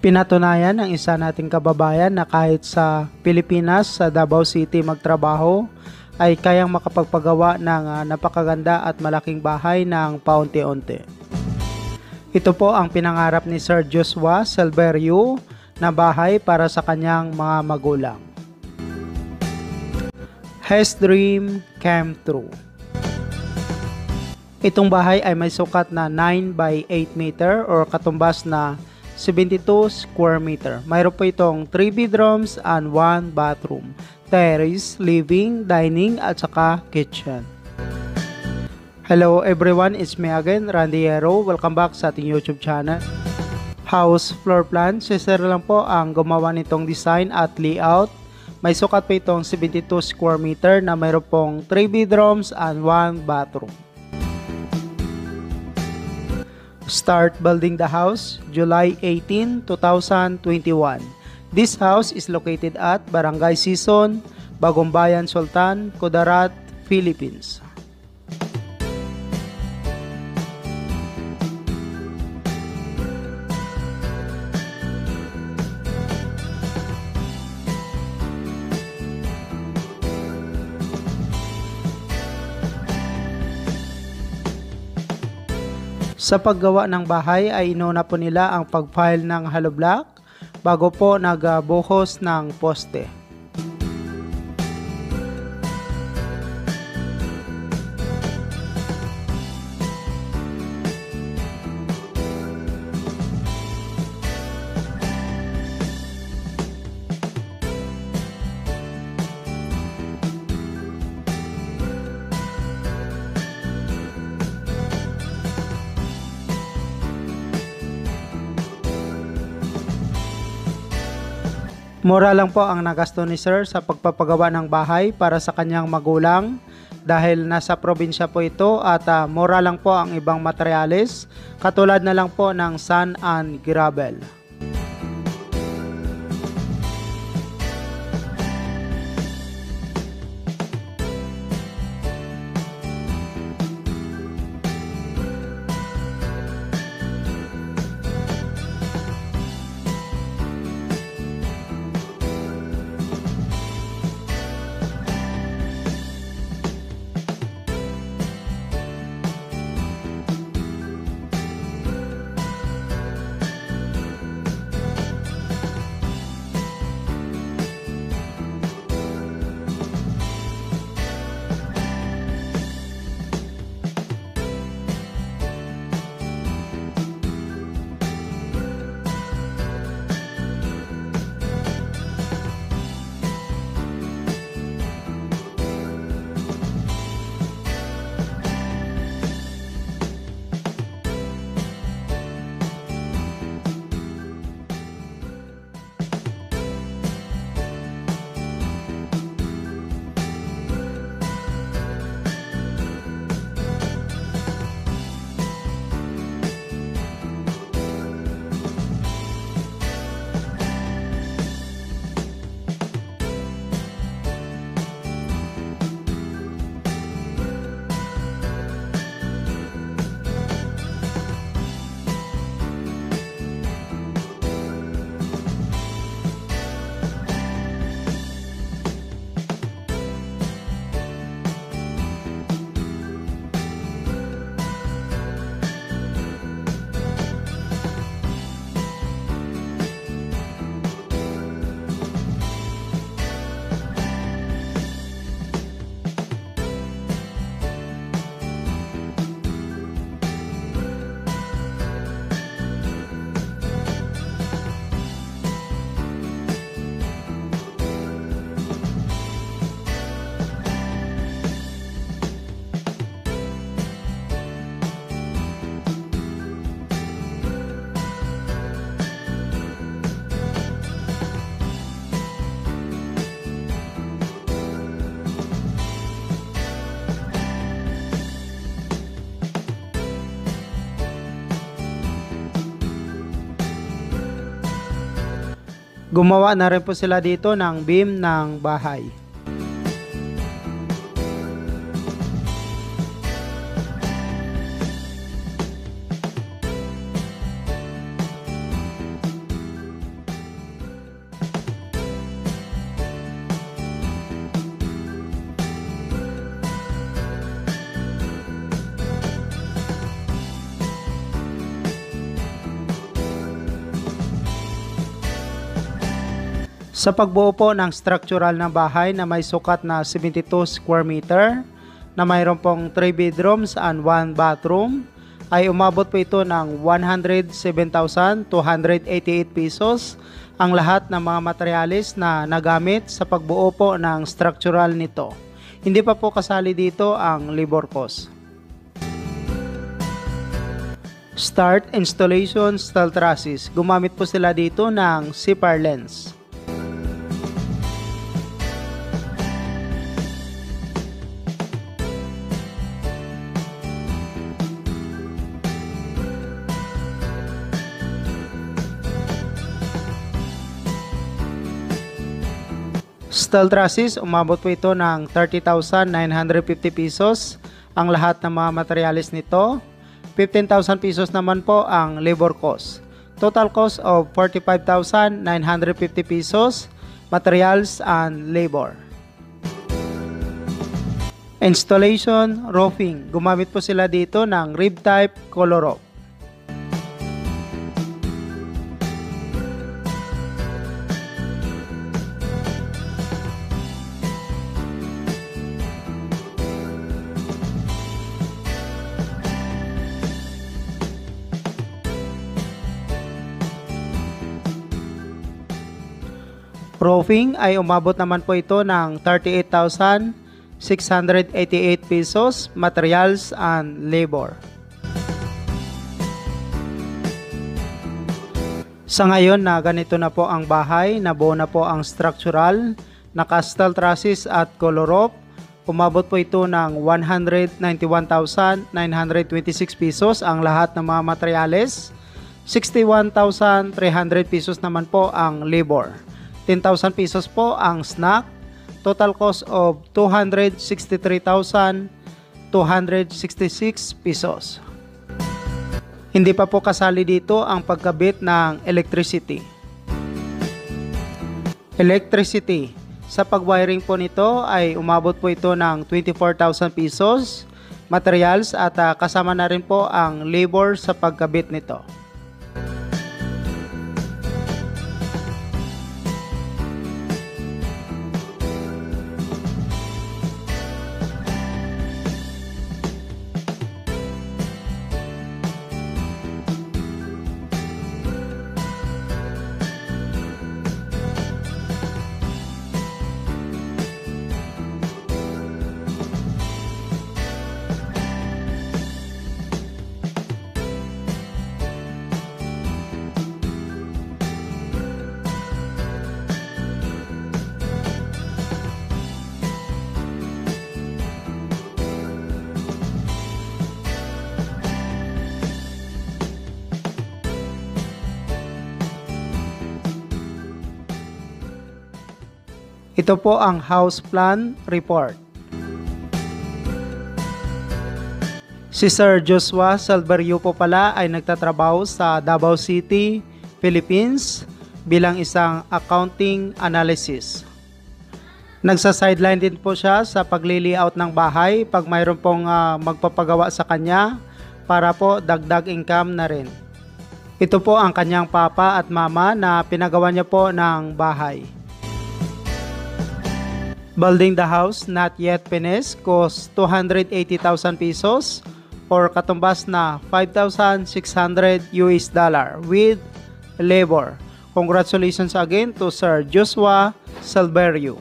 Pinatunayan ng isa nating kababayan na kahit sa Pilipinas, sa Davao City magtrabaho, ay kayang makapagpagawa ng napakaganda at malaking bahay ng paunti-unti. Ito po ang pinangarap ni Sir Joshua Silverio na bahay para sa kanyang mga magulang. His dream came true. Itong bahay ay may sukat na 9 by 8 meter or katumbas na 72 square meter. Mayroon po itong 3 bedrooms and 1 bathroom, terrace, living, dining at saka kitchen. Hello everyone, it's me again, Randy Hero. Welcome back sa ating YouTube channel. House floor plan, si Sir lang po ang gumawa nitong design at layout. May sukat po itong 72 square meter na mayroon pong 3 bedrooms and 1 bathroom. Start building the house July 18, 2021. This house is located at Barangay Sison, Bagumbayan, Sultan, Kudarat, Philippines. Sa paggawa ng bahay ay inuna po nila ang pag-file ng hollow block bago po nagbuhos ng poste. Mura lang po ang nagasto ni Sir sa pagpapagawa ng bahay para sa kanyang magulang dahil nasa probinsya po ito at mura lang po ang ibang materyales katulad na lang po ng sand and gravel. Gumawa na rin po sila dito ng beam ng bahay. Sa pagbuo po ng structural na bahay na may sukat na 72 square meter, na mayroon pong 3 bedrooms and 1 bathroom, ay umabot po ito ng 107,288 pesos ang lahat ng mga materyales na nagamit sa pagbuo po ng structural nito. Hindi pa po kasali dito ang labor cost. Start installation steel trusses. Gumamit po sila dito ng CPR lens. Steel trusses, umabot po ito ng 30,950 pesos ang lahat ng mga materyales nito. 15,000 pesos naman po ang labor cost. Total cost of 45,950 pesos, materials and labor. Installation, roofing. Gumamit po sila dito ng rib type color roof. Roofing ay umabot naman po ito ng 38,688 pesos, materials and labor. Sa ngayon na ganito na po ang bahay, nabuo na po ang structural, naka-steel trusses at color roof, umabot po ito ng 191,926 pesos ang lahat ng mga materyales, 61,300 pesos naman po ang labor. 10,000 pesos po ang snack, total cost of 263,266 pesos. Hindi pa po kasali dito ang pagkabit ng electricity. Electricity, sa pagwiring po nito ay umabot po ito ng 24,000 pesos, materials at kasama na rin po ang labor sa pagkabit nito. Ito po ang house plan report. Si Sir Joshua Salverio po pala ay nagtatrabaho sa Davao City, Philippines bilang isang accounting analysis. Nagsa-sideline din po siya sa pagli-layout ng bahay pag mayroon pong magpapagawa sa kanya para po dagdag income na rin. Ito po ang kanyang papa at mama na pinagawa niya po ng bahay. Building the house not yet finished cost 280,000 pesos or katumbas na 5,600 US dollar with labor. Congratulations again to Sir Joshua Salverio.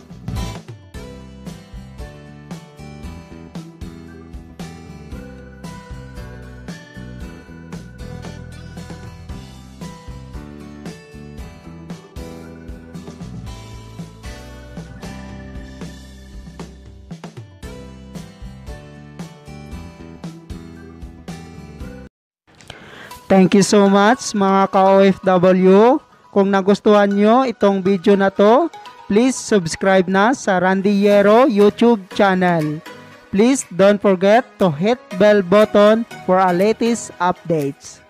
Thank you so much mga ka-OFW. Kung nagustuhan nyo itong video na to, please subscribe na sa Randy Yero YouTube channel. Please don't forget to hit bell button for our latest updates.